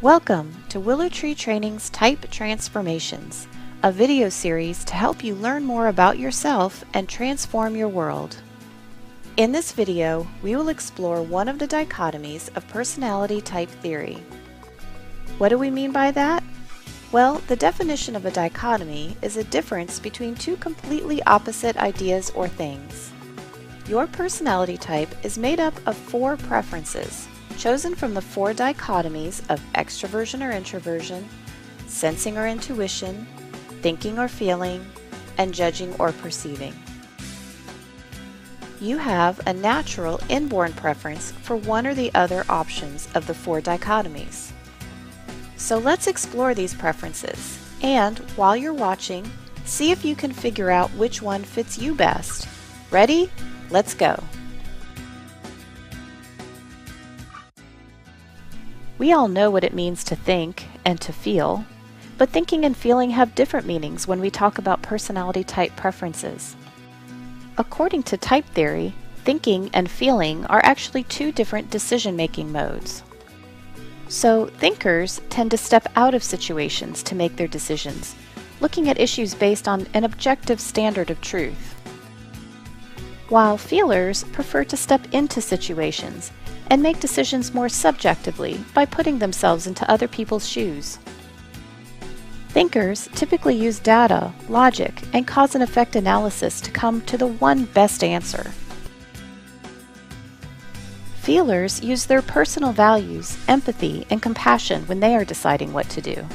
Welcome to Willow Tree Training's Type Transformations, a video series to help you learn more about yourself and transform your world. In this video, we will explore one of the dichotomies of personality type theory. What do we mean by that? Well, the definition of a dichotomy is a difference between two completely opposite ideas or things. Your personality type is made up of 4 preferences, chosen from the 4 dichotomies of extroversion or introversion, sensing or intuition, thinking or feeling, and judging or perceiving. You have a natural inborn preference for one or the other options of the 4 dichotomies. So let's explore these preferences, and while you're watching, see if you can figure out which one fits you best. Ready? Let's go! We all know what it means to think and to feel, but thinking and feeling have different meanings when we talk about personality type preferences. According to type theory, thinking and feeling are actually 2 different decision-making modes. So, thinkers tend to step out of situations to make their decisions, looking at issues based on an objective standard of truth. While feelers prefer to step into situations and make decisions more subjectively by putting themselves into other people's shoes. Thinkers typically use data, logic, and cause and effect analysis to come to the one best answer. Feelers use their personal values, empathy, and compassion when they are deciding what to do.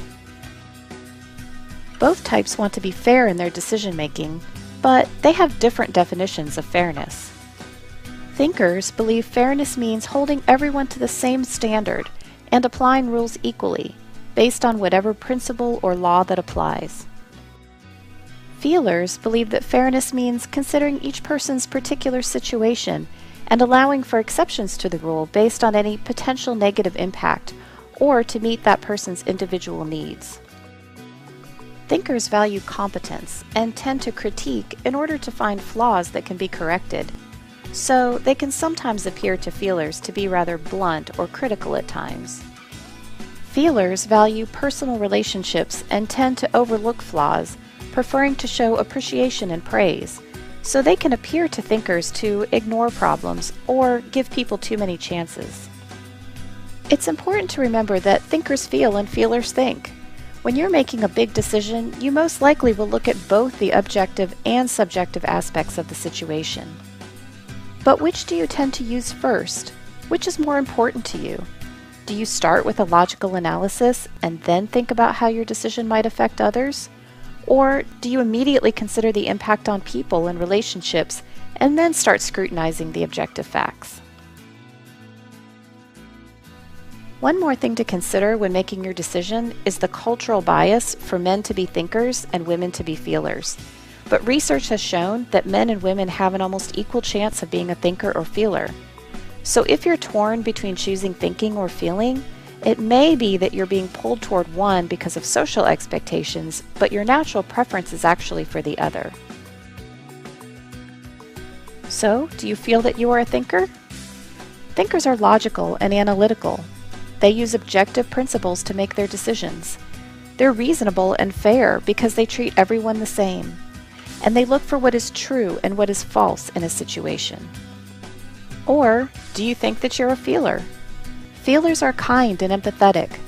Both types want to be fair in their decision-making, but they have different definitions of fairness. Thinkers believe fairness means holding everyone to the same standard and applying rules equally, based on whatever principle or law that applies. Feelers believe that fairness means considering each person's particular situation and allowing for exceptions to the rule based on any potential negative impact or to meet that person's individual needs. Thinkers value competence and tend to critique in order to find flaws that can be corrected, so they can sometimes appear to feelers to be rather blunt or critical at times. Feelers value personal relationships and tend to overlook flaws, preferring to show appreciation and praise, so they can appear to thinkers to ignore problems or give people too many chances. It's important to remember that thinkers feel and feelers think. When you're making a big decision, you most likely will look at both the objective and subjective aspects of the situation. But which do you tend to use first? Which is more important to you? Do you start with a logical analysis and then think about how your decision might affect others? Or do you immediately consider the impact on people and relationships and then start scrutinizing the objective facts? One more thing to consider when making your decision is the cultural bias for men to be thinkers and women to be feelers. But research has shown that men and women have an almost equal chance of being a thinker or feeler. So if you're torn between choosing thinking or feeling, it may be that you're being pulled toward one because of social expectations, but your natural preference is actually for the other. So, do you feel that you are a thinker? Thinkers are logical and analytical. They use objective principles to make their decisions. They're reasonable and fair because they treat everyone the same. And they look for what is true and what is false in a situation. Or, do you think that you're a feeler? Feelers are kind and empathetic.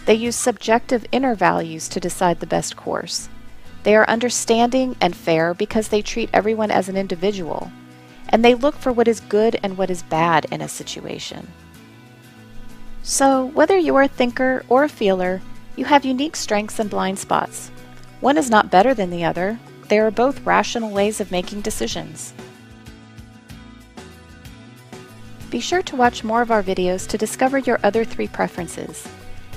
They use subjective inner values to decide the best course. They are understanding and fair because they treat everyone as an individual, and they look for what is good and what is bad in a situation. So, whether you are a thinker or a feeler, you have unique strengths and blind spots. One is not better than the other. They are both rational ways of making decisions. Be sure to watch more of our videos to discover your other 3 preferences.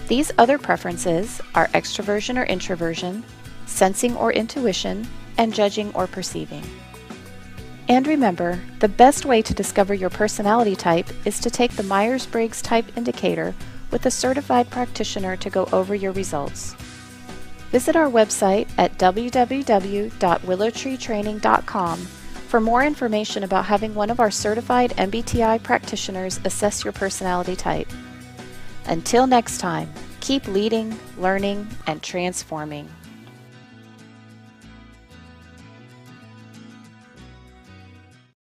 These other preferences are extroversion or introversion, sensing or intuition, and judging or perceiving. And remember, the best way to discover your personality type is to take the Myers-Briggs Type Indicator with a certified practitioner to go over your results. Visit our website at www.willowtreetraining.com for more information about having one of our certified MBTI practitioners assess your personality type. Until next time, Keep leading, learning, and transforming.